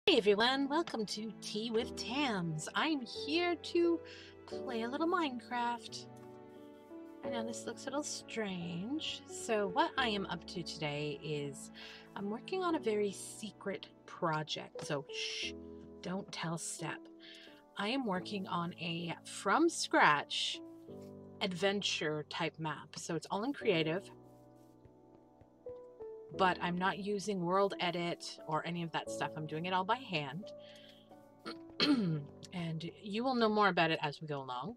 Hey everyone, welcome to Tea with Tams. I'm here to play a little Minecraft. I know this looks a little strange. So what I am up to today is I'm working on a very secret project. So shh, don't tell Step. I am working on a from scratch adventure type map. So it's all in creative, but I'm not using world edit or any of that stuff. I'm doing it all by hand. And you will know more about it as we go along.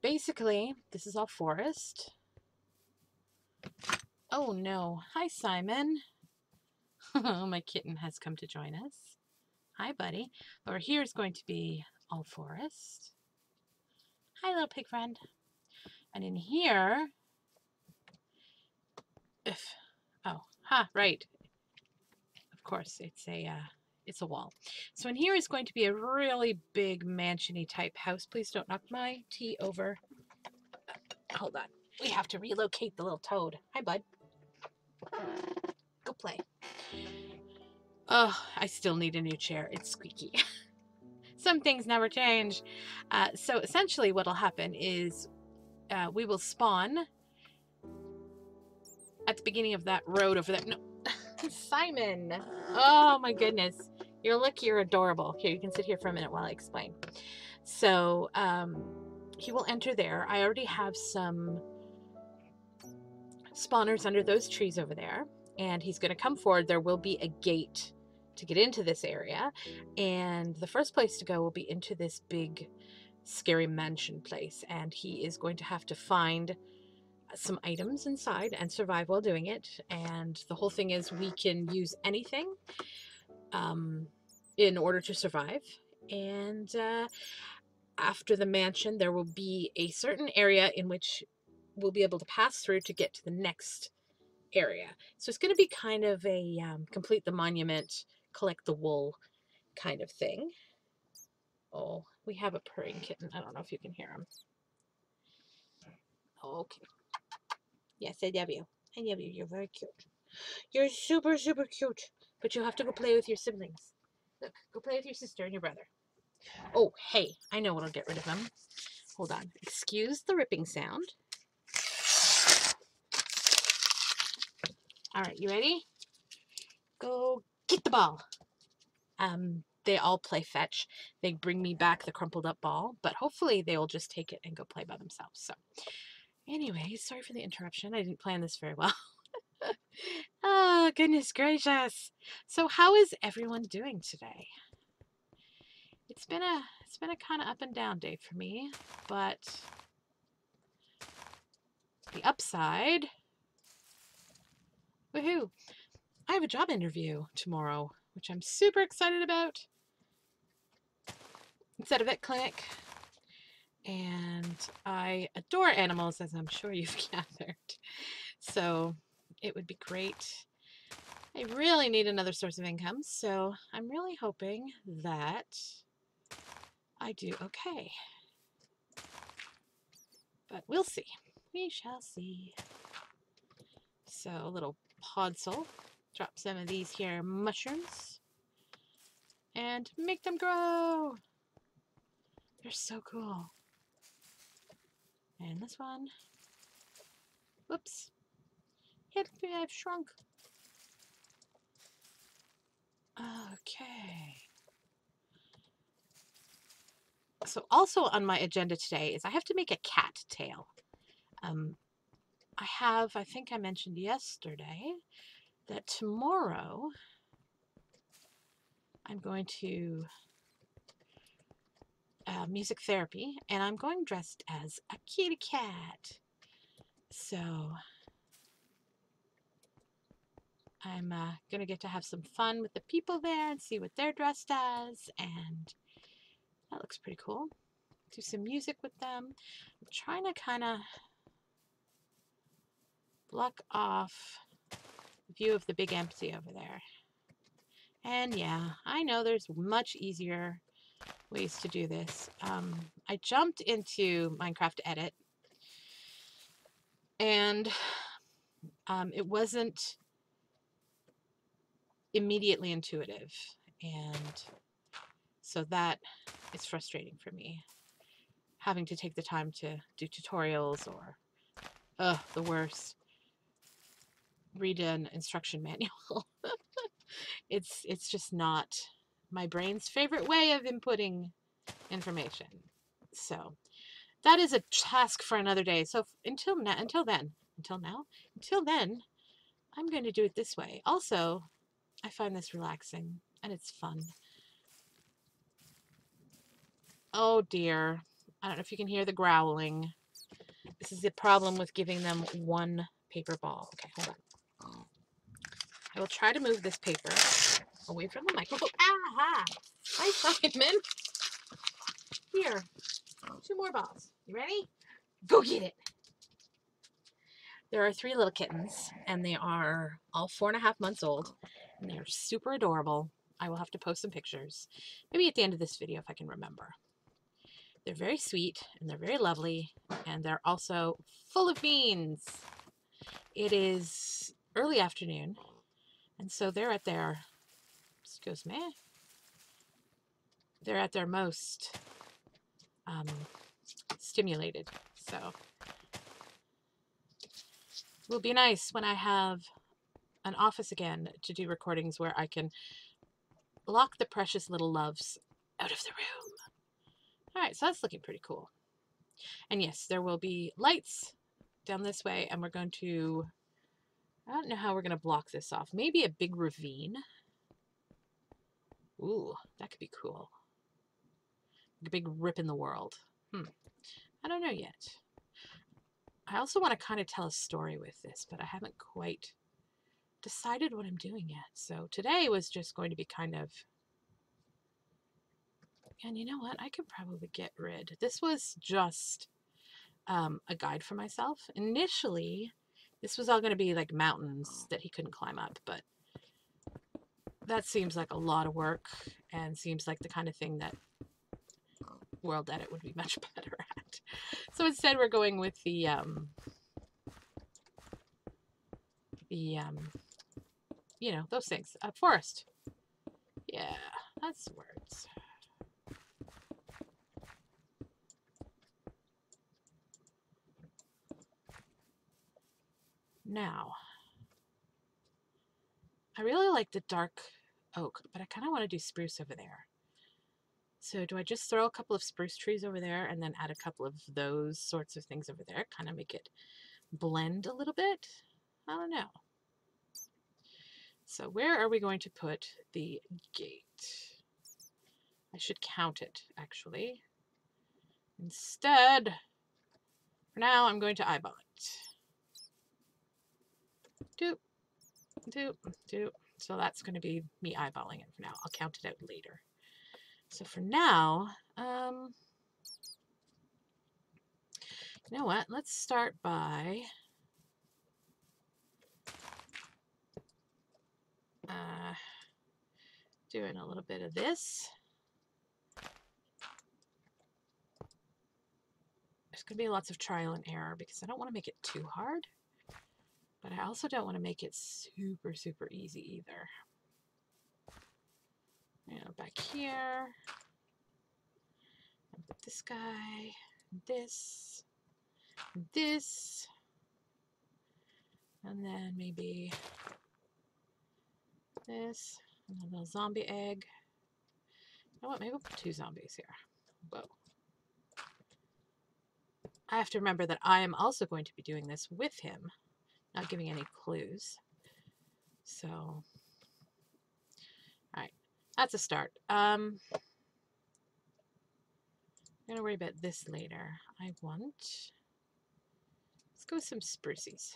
Basically, this is all forest. Oh no. Hi, Simon. My kitten has come to join us. Hi, buddy. Over here is going to be all forest. Hi, little pig friend. And in here, right. Of course, it's a wall. So in here is going to be a really big mansion-y type house. Please don't knock my tea over. Hold on. We have to relocate the little toad. Hi, bud. Go play. Oh, I still need a new chair. It's squeaky. Some things never change. So essentially what will happen is we will spawn at the beginning of that road over there. No, Simon. Oh my goodness. You're adorable. Here, you can sit here for a minute while I explain. So he will enter there. I already have some spawners under those trees over there. And he's going to come forward. There will be a gate to get into this area, and the first place to go will be into this big scary mansion place, and he is going to have to find some items inside and survive while doing it. And the whole thing is we can use anything in order to survive. And after the mansion there will be a certain area in which we'll be able to pass through to get to the next area. So it's going to be kind of a complete the monument, collect the wool kind of thing. Oh, we have a purring kitten. I don't know if you can hear him. Okay. Yes, I love you. I love you. You're very cute. You're super, super cute. But you have to go play with your siblings. Look, go play with your sister and your brother. Oh, hey, I know what'll get rid of him. Hold on. Excuse the ripping sound. All right, you ready? Go get the ball. They all play fetch. They bring me back the crumpled up ball, but hopefully they will just take it and go play by themselves. So anyway, sorry for the interruption. I didn't plan this very well. Oh, goodness gracious. So how is everyone doing today? It's been a kind of up and down day for me, but the upside, woohoo, I have a job interview tomorrow, which I'm super excited about. It's at a vet clinic, and I adore animals, as I'm sure you've gathered. So it would be great. I really need another source of income, so I'm really hoping that I do okay. But we'll see. We shall see. So a little podzol. Drop some of these here mushrooms and make them grow. They're so cool. And this one. Whoops. I've shrunk. Okay. So also on my agenda today is I have to make a cat tail. I think I mentioned yesterday that tomorrow I'm going to music therapy, and I'm going dressed as a kitty cat. So I'm going to get to have some fun with the people there and see what they're dressed as, and that looks pretty cool. Do some music with them. I'm trying to kind of block off the view of the big empty over there. And yeah, I know there's much easier ways to do this. I jumped into Minecraft Edit, and it wasn't immediately intuitive. And so that is frustrating for me, having to take the time to do tutorials or, the worst, read an instruction manual. It's just not my brain's favorite way of inputting information. So that is a task for another day. So until then, I'm going to do it this way. Also, I find this relaxing and it's fun. Oh dear. I don't know if you can hear the growling. This is the problem with giving them one paper ball. Okay, hold on. I will try to move this paper away from the microphone. Aha! Hi, Simon. Here, 2 more balls. You ready? Go get it. There are 3 little kittens, and they are all 4.5 months old, and they are super adorable. I will have to post some pictures, maybe at the end of this video if I can remember. They're very sweet, and they're very lovely, and they're also full of beans. It is early afternoon, and so they're at their, excuse me, they're at their most stimulated. So it will be nice when I have an office again to do recordings where I can lock the precious little loves out of the room. All right, so that's looking pretty cool. And yes, there will be lights down this way, and we're going to, I don't know how we're going to block this off. Maybe a big ravine. Ooh, that could be cool. A big rip in the world. I don't know yet. I also want to kind of tell a story with this, but I haven't quite decided what I'm doing yet. So today was just going to be kind of, and you know what? I could probably get rid. This was just a guide for myself. Initially, this was all going to be like mountains that he couldn't climb up, but that seems like a lot of work and seems like the kind of thing that World Edit would be much better at. So instead we're going with the you know, those things. Forest. Yeah, that's words. Now, I really like the dark oak, but I kind of want to do spruce over there. So do I just throw a couple of spruce trees over there and then add a couple of those sorts of things over there? Kind of make it blend a little bit? I don't know. So where are we going to put the gate? I should count it, actually. Instead, for now, I'm going to eyeball it. Doop, doop, doop. So that's going to be me eyeballing it for now. I'll count it out later. So for now, you know what? Let's start by doing a little bit of this. There's going to be lots of trial and error because I don't want to make it too hard, but I also don't want to make it super, super easy either. You know, back here, and put this guy, this, and then maybe this, and a little zombie egg. You know what? Maybe we'll put 2 zombies here. Whoa. I have to remember that I am also going to be doing this with him, not giving any clues. So, all right, that's a start. I'm going to worry about this later. let's go with some spruces.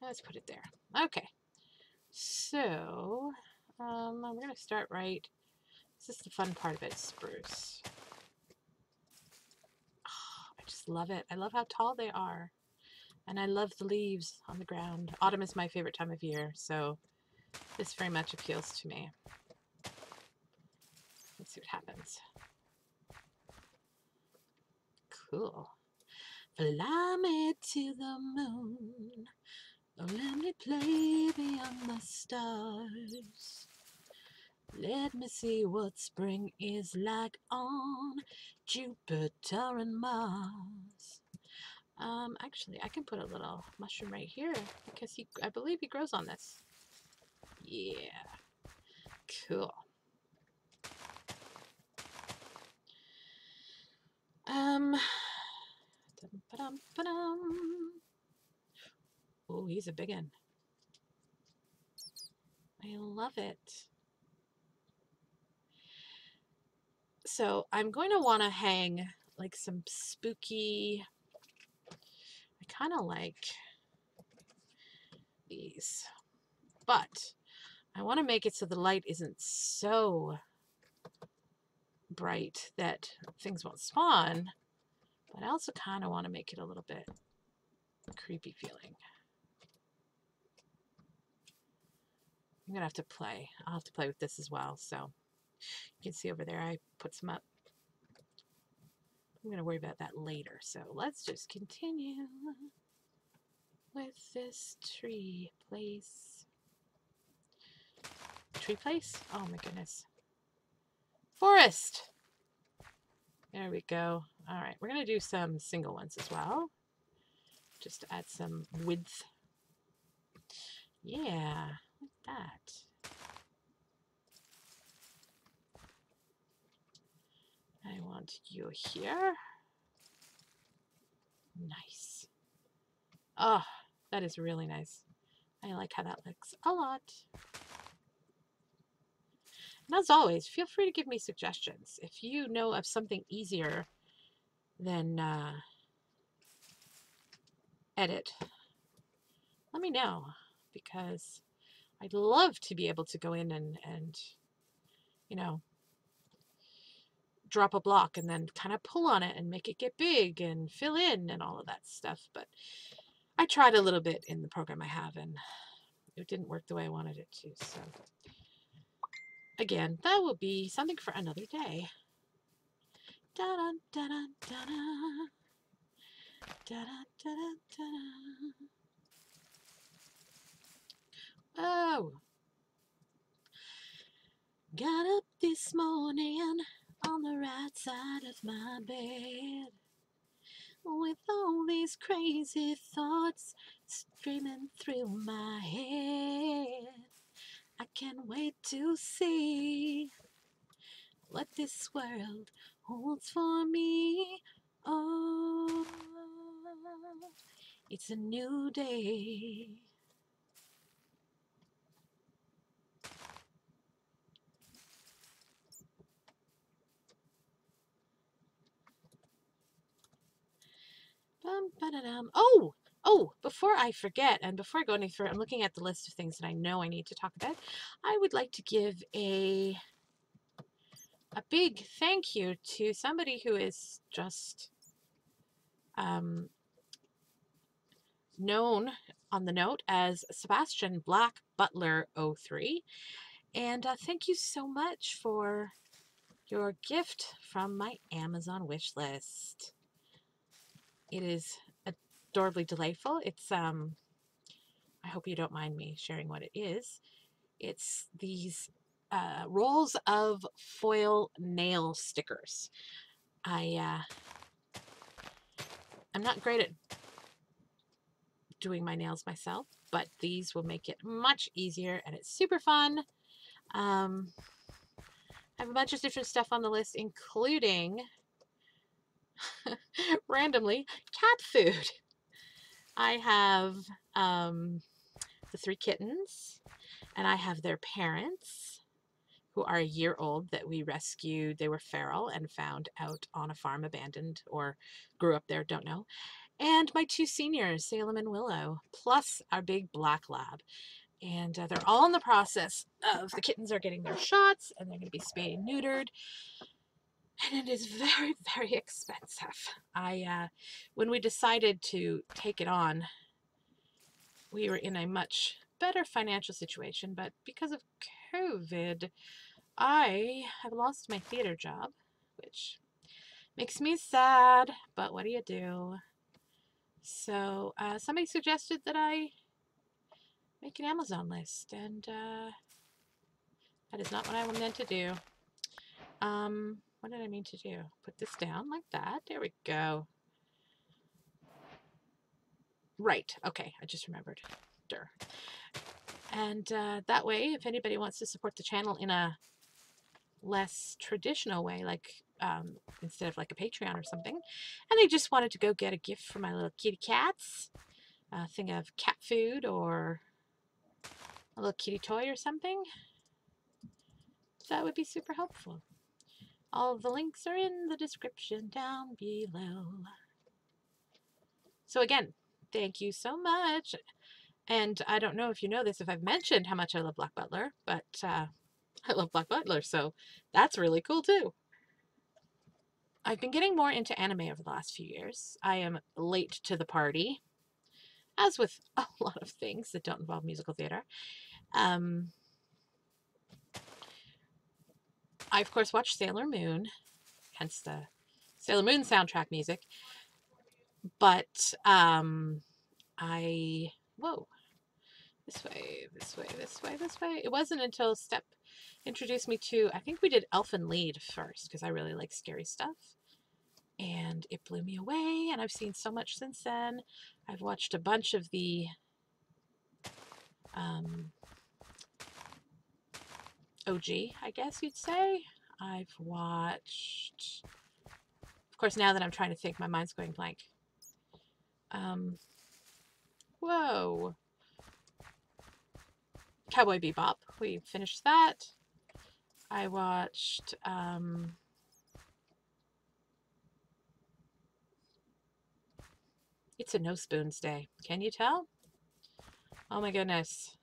Let's put it there. Okay, so I'm going to start right. This is the fun part about spruce. I just love it. I love how tall they are. And I love the leaves on the ground. Autumn is my favorite time of year, so this very much appeals to me. Let's see what happens. Cool. Fly me to the moon. Oh, let me play beyond the stars. Let me see what spring is like on Jupiter and Mars. Actually, I can put a little mushroom right here because I believe he grows on this. Yeah, cool. Oh, he's a big one. I love it. So I'm going to want to hang like some spooky, I kind of like these, but I want to make it so the light isn't so bright that things won't spawn, but I also kind of want to make it a little bit creepy feeling. I'm gonna have to play. I'll have to play with this as well. So you can see over there, I put some up. I'm gonna worry about that later. So let's just continue with this tree place. Tree place? Oh my goodness. Forest. There we go. All right, we're gonna do some single ones as well, just to add some width. Yeah, like that. I want you here. Nice. Oh, that is really nice. I like how that looks a lot. And as always, feel free to give me suggestions. If you know of something easier than edit, let me know, because I'd love to be able to go in and you know, drop a block and then kind of pull on it and make it get big and fill in and all of that stuff. But I tried a little bit in the program I have and it didn't work the way I wanted it to. So again, that will be something for another day. Da-da, da-da, da-da. Da-da, da-da, da-da. Oh. Got up this morning on the right side of my bed with all these crazy thoughts streaming through my head. I can't wait to see what this world holds for me. Oh, it's a new day. Oh, before I forget, and before I go any further, I'm looking at the list of things that I know I need to talk about. I would like to give a big thank you to somebody who is just known on the note as Sebastian Black Butler 03. And thank you so much for your gift from my Amazon wish list. It is adorably delightful. It's I hope you don't mind me sharing what it is. It's these rolls of foil nail stickers. I'm not great at doing my nails myself, but these will make it much easier and it's super fun. I have a bunch of different stuff on the list, including randomly cat food. I have the 3 kittens, and I have their parents, who are a year old, that we rescued. They were feral and found out on a farm, abandoned, or grew up there, don't know. And my 2 seniors, Salem and Willow, plus our big black lab. And they're all in the process of, the kittens are getting their shots, and they're going to be spayed and neutered. And it is very, very expensive. When we decided to take it on, we were in a much better financial situation, but because of COVID, I have lost my theater job, which makes me sad, but what do you do? So somebody suggested that I make an Amazon list, and That is not what I meant to do. What did I mean to do? Put this down like that. There we go. Right. Okay. I just remembered. Durr. And that way, if anybody wants to support the channel in a less traditional way, like instead of like a Patreon or something, and they just wanted to go get a gift for my little kitty cats, a thing of cat food or a little kitty toy or something, that would be super helpful. All of the links are in the description down below. So again, thank you so much. And I don't know if you know this, if I've mentioned how much I love Black Butler, but I love Black Butler, so that's really cool too. I've been getting more into anime over the last few years. I am late to the party, as with a lot of things that don't involve musical theater. I, of course, watched Sailor Moon, hence the Sailor Moon soundtrack music. But whoa, this way, this way, this way, this way. It wasn't until Step introduced me to, I think we did Elfen Lied first, because I really like scary stuff. And it blew me away, and I've seen so much since then. I've watched a bunch of the OG, I guess you'd say. I've watched, of course, now that I'm trying to think, my mind's going blank. Whoa. Cowboy Bebop. We finished that. I watched It's a No Spoons Day. Can you tell? Oh my goodness.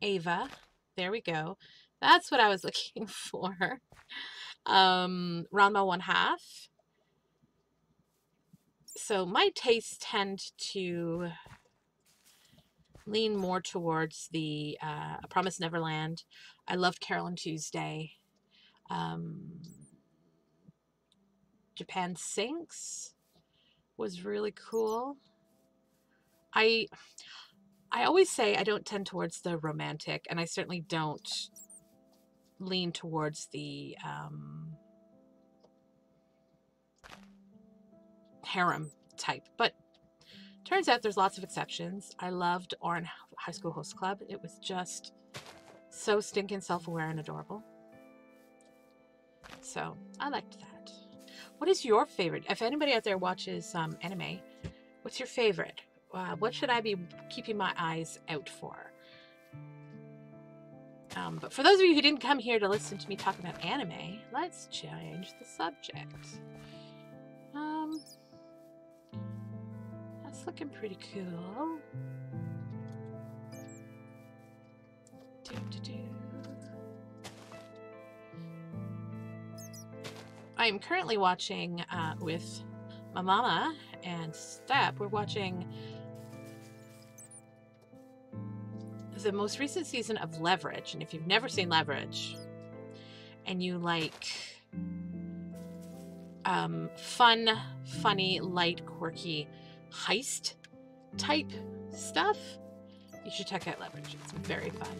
Ava. There we go. That's what I was looking for. Ranma 1/2. So my tastes tend to lean more towards the A Promised Neverland. I loved Carol and Tuesday. Japan Sinks was really cool. I always say I don't tend towards the romantic, and I certainly don't lean towards the harem type, but turns out there's lots of exceptions. I loved Oran High School Host Club. It was just so stinking self-aware and adorable. So I liked that. What is your favorite? If anybody out there watches anime, what's your favorite? What should I be keeping my eyes out for? But for those of you who didn't come here to listen to me talk about anime, let's change the subject. That's looking pretty cool. I am currently watching with my mama and Step. We're watching the most recent season of Leverage, and if you've never seen Leverage and you like fun, funny, light, quirky heist type stuff, you should check out Leverage. It's very fun.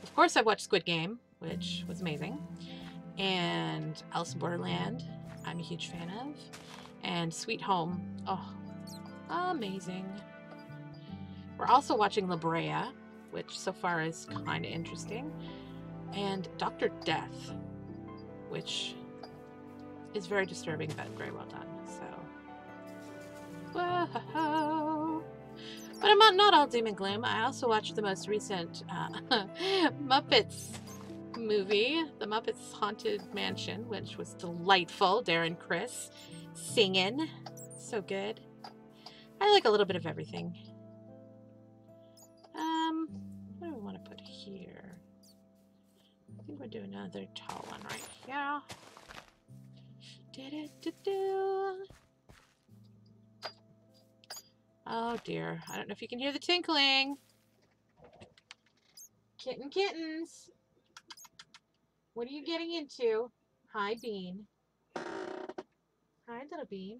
Of course, I watched Squid Game, which was amazing, and Alice in Borderland, I'm a huge fan of, and Sweet Home, oh, amazing. We're also watching La Brea, which so far is kind of interesting, and Dr. Death, which is very disturbing but very well done. So, whoa. But I'm not all doom and gloom. I also watched the most recent Muppets movie, The Muppets Haunted Mansion, which was delightful. Darren Criss singing, so good. I like a little bit of everything. What do we want to put here? I think we'll do another tall one right here. Oh dear, I don't know if you can hear the tinkling. Kittens. What are you getting into? Hi, Bean. Hi, little Bean.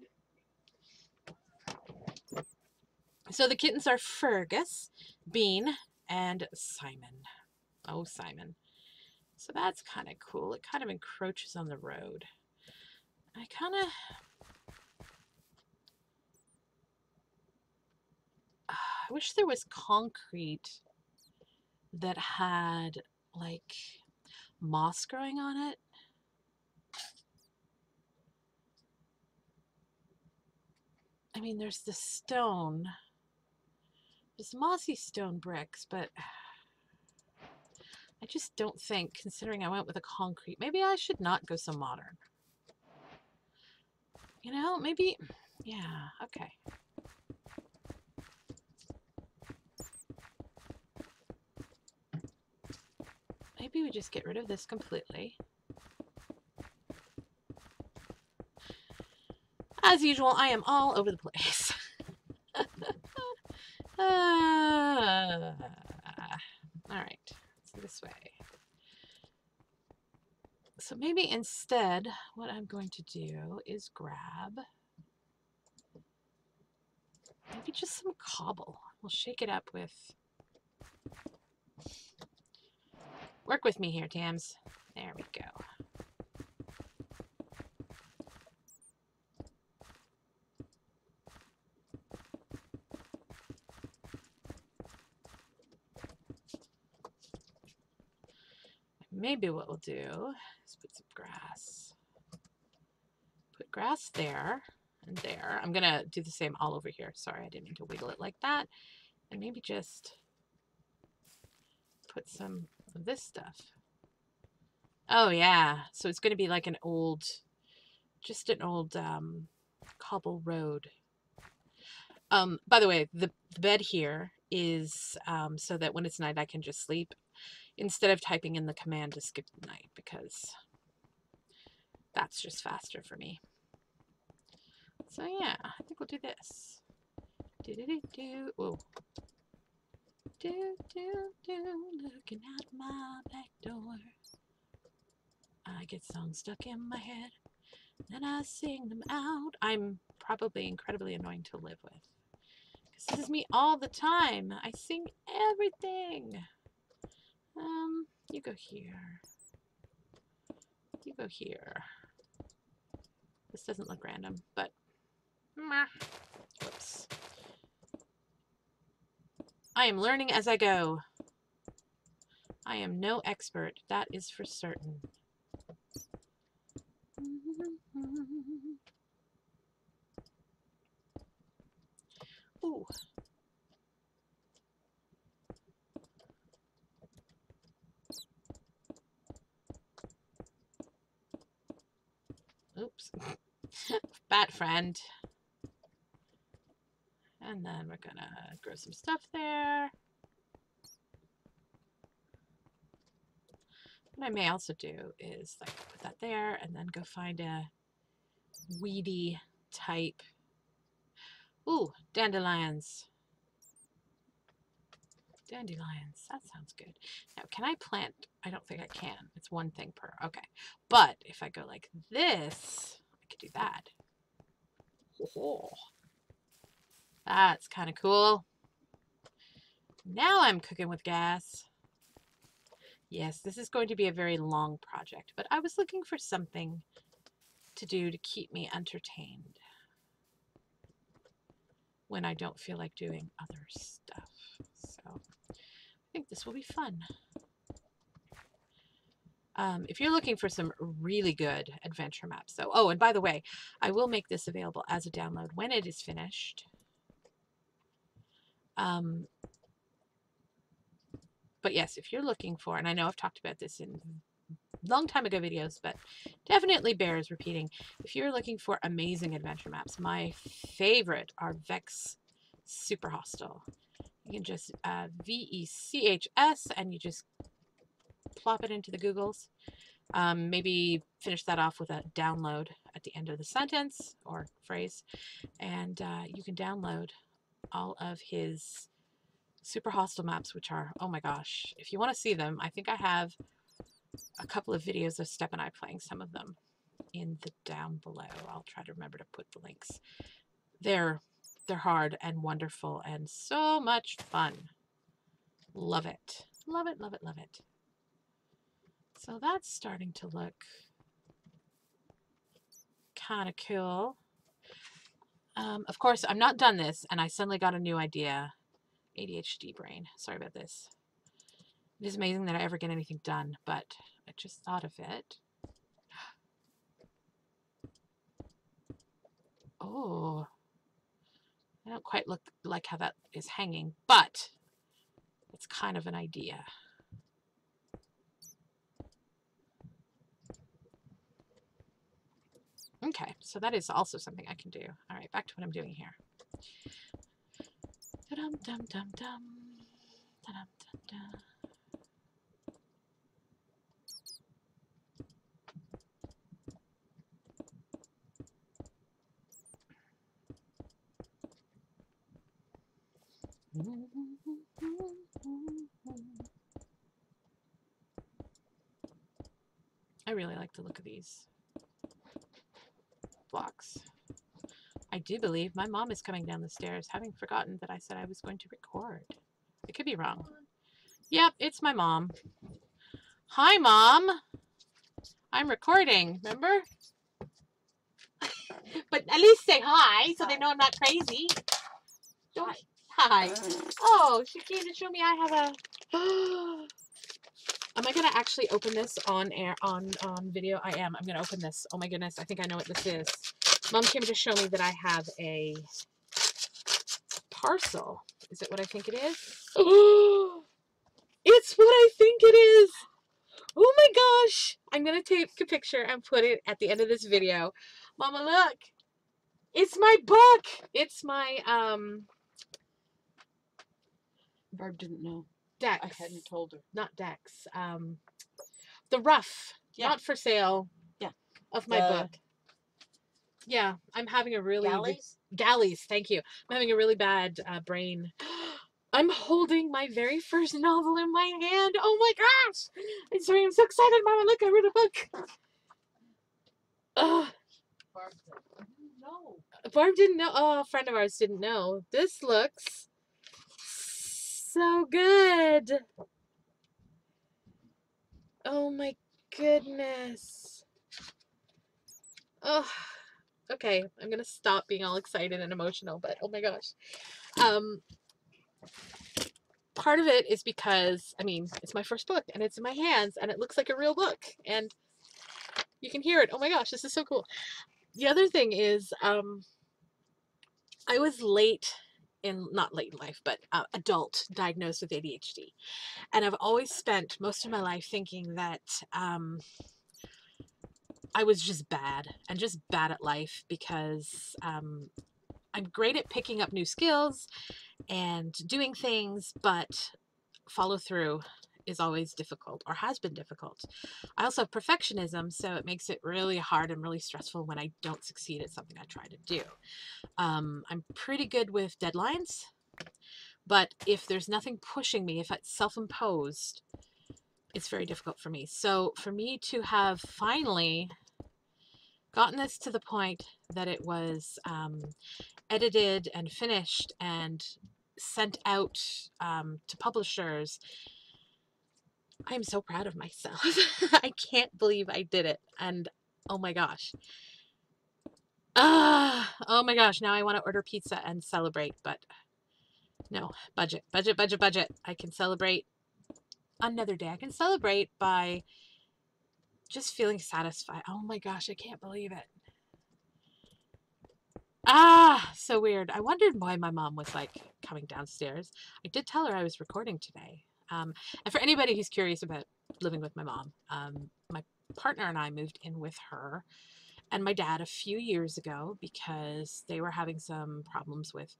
So the kittens are Fergus, Bean, and Simon. Oh, Simon. So that's kind of cool. It kind of encroaches on the road. I wish there was concrete that had like moss growing on it. I mean, there's the stone. There's mossy stone bricks, but I just don't think, considering I went with a concrete, maybe I should not go so modern. You know, maybe, yeah, okay. Maybe we just get rid of this completely. As usual, I am all over the place. All right, so this way. So maybe instead, what I'm going to do is grab maybe just some cobble. We'll shake it up with... Work with me here, Tams. There we go. Maybe what we'll do is put some grass. Put grass there and there. I'm going to do the same all over here. Sorry, I didn't mean to wiggle it like that. And maybe just put some of this stuff. Oh, yeah. So it's going to be like an old, just an old cobble road. By the way, the bed here is so that when it's night, I can just sleep instead of typing in the command to skip the night, because that's just faster for me. So yeah, I think we'll do this. Do-do-do-do. Whoa. Do-do-do. Looking out my back door. I get songs stuck in my head, then I sing them out. I'm probably incredibly annoying to live with, because this is me all the time. I sing everything. You go here. You go here. This doesn't look random, but whoops. I am learning as I go. I am no expert, that is for certain. Ooh. Oops. Bat friend. And then we're gonna grow some stuff there. What I may also do is like put that there and then go find a weedy type. Ooh, dandelions. Dandelions, that sounds good. Now, can I plant? I don't think I can. It's one thing per, okay. But if I go like this, I could do that. Oh, that's kind of cool. Now I'm cooking with gas. Yes, this is going to be a very long project, but I was looking for something to do to keep me entertained when I don't feel like doing other stuff. So I think this will be fun. If you're looking for some really good adventure maps, so, oh, and by the way, I will make this available as a download when it is finished. But yes, if you're looking for, and I know I've talked about this in long time ago videos, but definitely bears repeating. If you're looking for amazing adventure maps, my favorite are Vech's Super Hostel. You can just VECHS and you just plop it into the Googles. Maybe finish that off with a download at the end of the sentence or phrase, and you can download all of his Super Hostel maps, which are, oh my gosh, if you want to see them, I think I have a couple of videos of Step and I playing some of them in the down below. I'll try to remember to put the links. They're hard and wonderful and so much fun. Love it. Love it, love it, love it. So that's starting to look kind of cool. Of course, I'm not done this, and I suddenly got a new idea. ADHD brain. Sorry about this. It is amazing that I ever get anything done, but I just thought of it. Oh, I don't quite look like how that is hanging, but it's kind of an idea. Okay, so that is also something I can do. All right, back to what I'm doing here. Da-dum-dum-dum-dum. Da-dum-dum-dum. I really like the look of these blocks. I do believe my mom is coming down the stairs, having forgotten that I said I was going to record. I could be wrong. Yep, it's my mom. Hi, Mom. I'm recording, remember? But at least say hi so they know I'm not crazy. Don't. Hi. Oh, she came to show me I have a... Am I going to actually open this on air, on video? I am. I'm going to open this. Oh my goodness. I think I know what this is. Mom came to show me that I have a parcel. Is it what I think it is? Oh, it's what I think it is. Oh my gosh. I'm going to take a picture and put it at the end of this video. Mama, look. It's my book. It's my, Barb didn't know. Dex. I hadn't told her. Not Dex. The rough. Yeah. Not for sale. Yeah. Of my book. Yeah. I'm having a really... Galleys? Galleys. Thank you. I'm having a really bad brain. I'm holding my very first novel in my hand. Oh my gosh. I'm sorry. I'm so excited. Mama, look. I wrote a book. Barb didn't know. Barb didn't know. Oh, a friend of ours didn't know. This looks so good. Oh my goodness. Oh, okay. I'm gonna stop being all excited and emotional, but oh my gosh. Part of it is because, I mean, it's my first book and it's in my hands and it looks like a real book and you can hear it. Oh my gosh, this is so cool. The other thing is, I was not late in life, but adult diagnosed with ADHD. And I've always spent most of my life thinking that I was just bad at life because I'm great at picking up new skills and doing things, but follow through is always difficult or has been difficult. I also have perfectionism, so it makes it really hard and really stressful when I don't succeed at something I try to do. I'm pretty good with deadlines, but if there's nothing pushing me, if it's self-imposed, it's very difficult for me. So for me to have finally gotten this to the point that it was edited and finished and sent out to publishers, I'm so proud of myself. I can't believe I did it. And oh my gosh. Oh my gosh. Now I want to order pizza and celebrate, but no, budget. I can celebrate another day. I can celebrate by just feeling satisfied. Oh my gosh, I can't believe it. So weird. I wondered why my mom was like coming downstairs. I did tell her I was recording today. And for anybody who's curious about living with my mom, my partner and I moved in with her and my dad a few years ago because they were having some problems with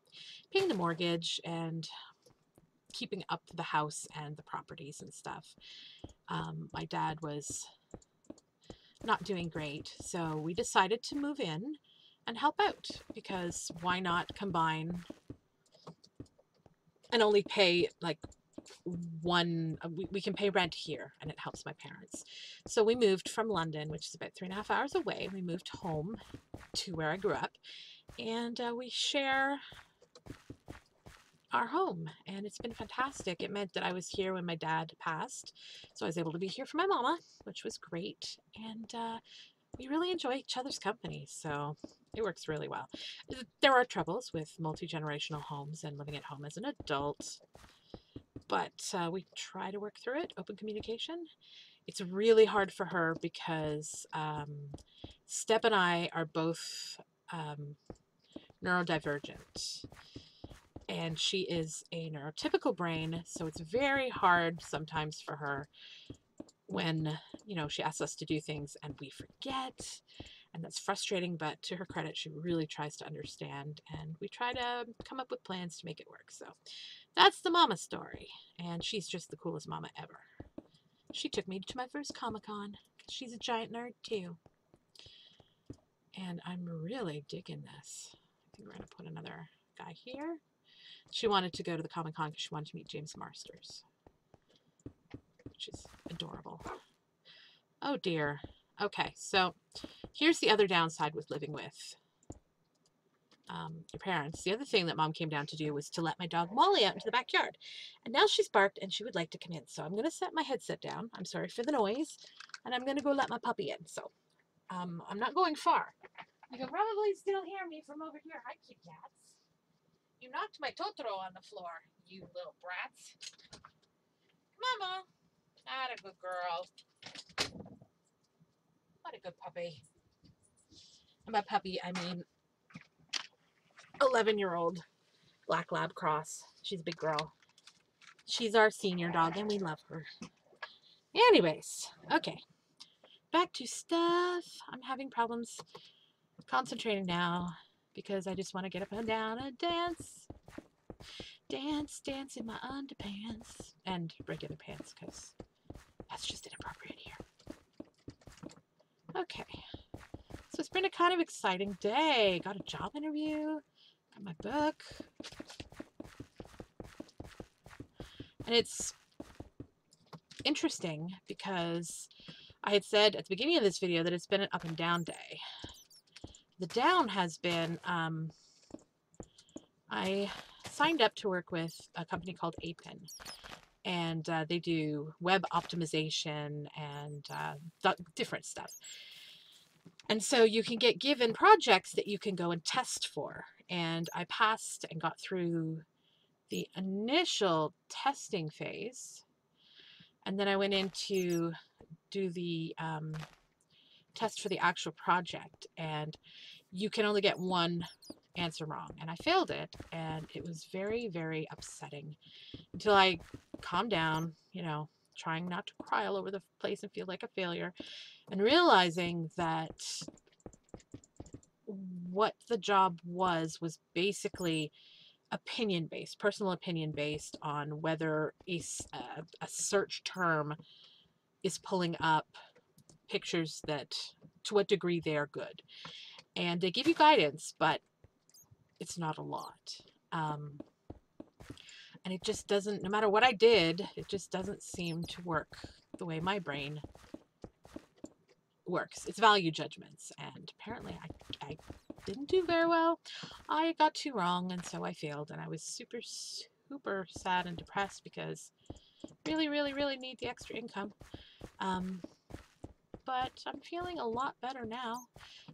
paying the mortgage and keeping up the house and the properties and stuff. My dad was not doing great, so we decided to move in and help out because why not combine and only pay like one, we can pay rent here and it helps my parents. So we moved from London, which is about 3.5 hours away. We moved home to where I grew up and we share our home, and it's been fantastic. It meant that I was here when my dad passed, so I was able to be here for my mama, which was great. And we really enjoy each other's company, so it works really well. There are troubles with multi-generational homes and living at home as an adult, but we try to work through it. Open communication. It's really hard for her because Step and I are both neurodivergent, and she is a neurotypical brain, so it's very hard sometimes for her when, she asks us to do things and we forget, and that's frustrating. But to her credit, she really tries to understand, and we try to come up with plans to make it work. So that's the mama story, and she's just the coolest mama ever. She took me to my first Comic-Con because she's a giant nerd too, and I'm really digging this. I think we're going to put another guy here. She wanted to go to the Comic-Con because she wanted to meet James Marsters, which is adorable. Oh dear. Okay, so here's the other downside with living with your parents. The other thing that Mom came down to do was to let my dog Molly out into the backyard. And now she's barked and she would like to come in. So I'm going to set my headset down. I'm sorry for the noise. And I'm going to go let my puppy in. So I'm not going far. You can probably still hear me from over here. Hi, Kit Kats. You knocked my Totoro on the floor, you little brats. Mama. Not a good girl. What a good puppy. And by puppy, I mean 11-year-old Black Lab Cross. She's a big girl. She's our senior dog, and we love her. Anyways, okay. Back to stuff. I'm having problems concentrating now because I just want to get up and down and dance. Dance, dance in my underpants. And regular pants, because that's just inappropriate here. Okay. So it's been a kind of exciting day. Got a job interview. Got my book. And it's interesting because I had said at the beginning of this video that it's been an up and down day. The down has been, I signed up to work with a company called Apin, and they do web optimization and different stuff. And so you can get given projects that you can go and test for. And I passed and got through the initial testing phase. And then I went in to do the test for the actual project. And you can only get one answer wrong. And I failed it. And it was very, very upsetting until I calmed down, trying not to cry all over the place and feel like a failure, and realizing that what the job was basically opinion-based, personal opinion-based on whether a search term is pulling up pictures that, to what degree they are good. And they give you guidance, but it's not a lot. And it just doesn't, no matter what I did, it just doesn't seem to work the way my brain works. It's value judgments, and apparently I didn't do very well. I got 2 wrong, and so I failed, and I was super, super sad and depressed because really, really, really need the extra income. But I'm feeling a lot better now,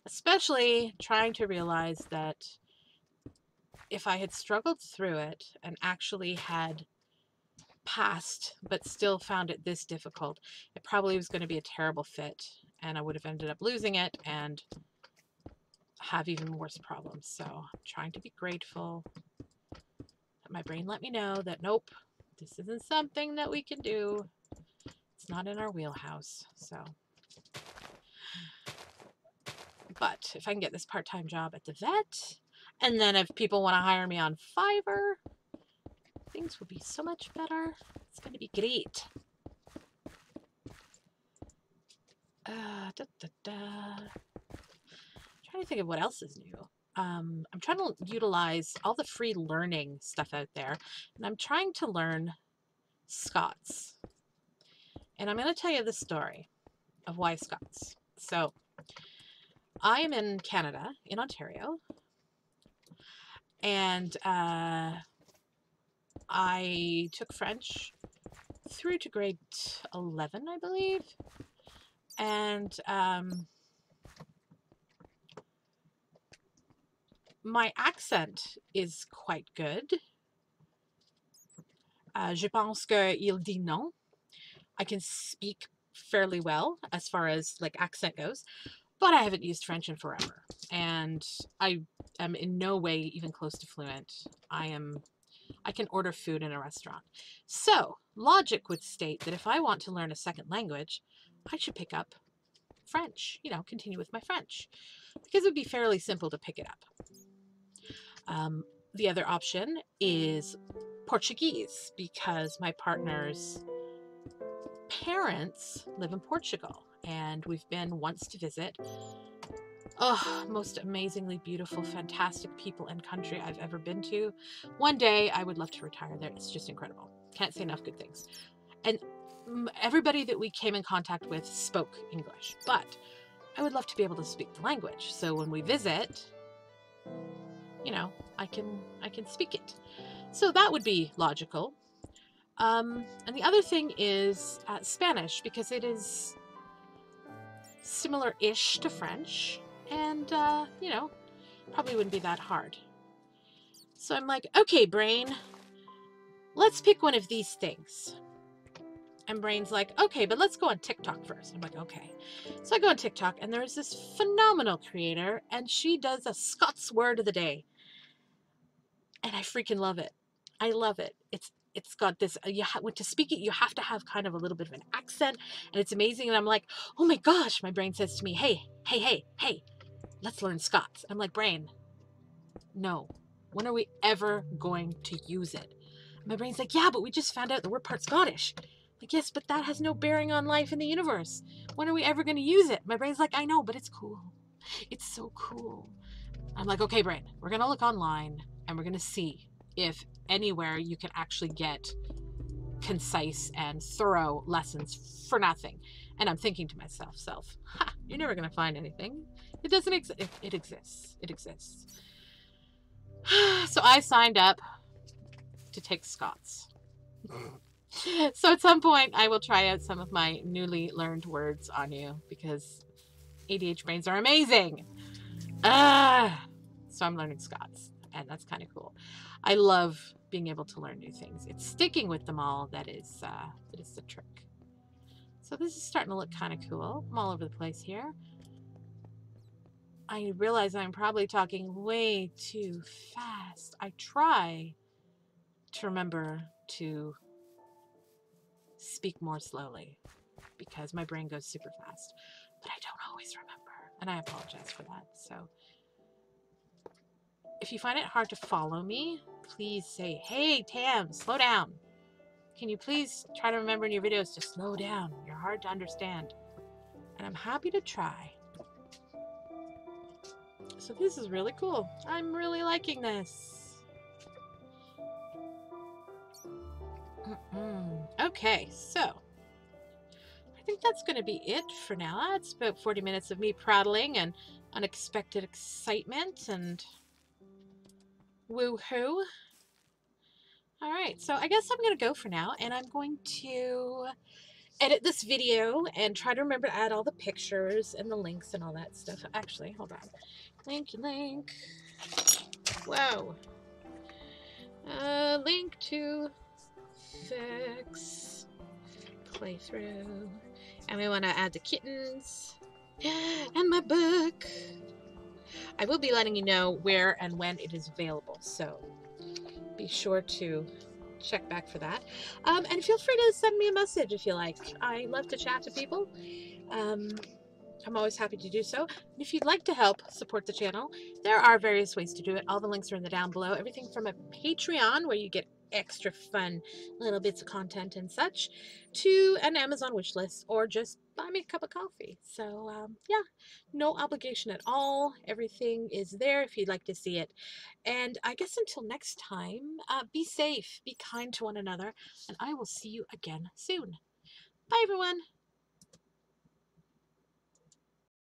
especially trying to realize that if I had struggled through it and actually had passed but still found it this difficult, it probably was going to be a terrible fit, and I would have ended up losing it and have even worse problems. So I'm trying to be grateful that my brain let me know that nope, this isn't something that we can do. It's not in our wheelhouse. So, but if I can get this part-time job at the vet, and then if people want to hire me on Fiverr, things will be so much better. It's going to be great. Trying to think of what else is new. I'm trying to utilize all the free learning stuff out there, and I'm trying to learn Scots. And I'm going to tell you the story of why Scots. So I am in Canada, in Ontario, and I took French through to grade 11, I believe. And my accent is quite good. Je pense qu'il dit non. I can speak fairly well as far as like accent goes, but I haven't used French in forever. And I am in no way even close to fluent. I can order food in a restaurant. So logic would state that if I want to learn a second language, I should pick up French, continue with my French, because it would be fairly simple to pick it up. The other option is Portuguese, because my partner's parents live in Portugal, and we've been once to visit. Oh, most amazingly beautiful, fantastic people and country I've ever been to. One day I would love to retire there. It's just incredible. Can't say enough good things. And everybody that we came in contact with spoke English, but I would love to be able to speak the language. So when we visit, I can speak it. So that would be logical. And the other thing is Spanish, because it is similar-ish to French, and probably wouldn't be that hard. So I'm like, okay, brain, let's pick one of these things. And brain's like, okay, but let's go on TikTok first. I'm like, okay. So I go on TikTok, and there's this phenomenal creator, and she does a Scots word of the day. And I freaking love it. I love it. It's got this, to speak it, you have to have kind of a little bit of an accent, and it's amazing. And I'm like, oh my gosh, my brain says to me, hey, let's learn Scots. I'm like, brain, no. When are we ever going to use it? My brain's like, yeah, but we just found out that we're part Scottish. Like, yes, but that has no bearing on life in the universe. When are we ever going to use it? My brain's like, I know, but it's cool. It's so cool. I'm like, okay, brain, we're going to look online, and we're going to see if anywhere you can actually get concise and thorough lessons for nothing. And I'm thinking to myself, you're never going to find anything. It doesn't exist. It exists. It exists. So I signed up to take Scots. So at some point, I will try out some of my newly learned words on you, because ADH brains are amazing. So I'm learning Scots, and that's kind of cool. I love being able to learn new things. It's sticking with them all that is the trick. So this is starting to look kind of cool. I'm all over the place here. I realize I'm probably talking way too fast. I try to remember to speak more slowly, because my brain goes super fast, but I don't always remember, and I apologize for that. So if you find it hard to follow me, please say, hey, Tam, slow down. Can you please try to remember in your videos to slow down? You're hard to understand. And I'm happy to try. So this is really cool. I'm really liking this. Okay, so I think that's going to be it for now. That's about 40 minutes of me prattling and unexpected excitement and woohoo. All right, so I guess I'm going to go for now, and I'm going to edit this video and try to remember to add all the pictures and the links and all that stuff. Actually, hold on. Link. Whoa. Link to Vech's playthrough. And we want to add the kittens and my book. I will be letting you know where and when it is available, so be sure to check back for that. And feel free to send me a message if you like. I love to chat to people. I'm always happy to do so. And if you'd like to help support the channel, there are various ways to do it. All the links are in the down below. Everything from a Patreon, where you get extra fun little bits of content and such, to an Amazon wish list, or just buy me a cup of coffee. So yeah, no obligation at all. Everything is there if you'd like to see it. And I guess until next time, be safe, be kind to one another, and I will see you again soon. Bye, everyone.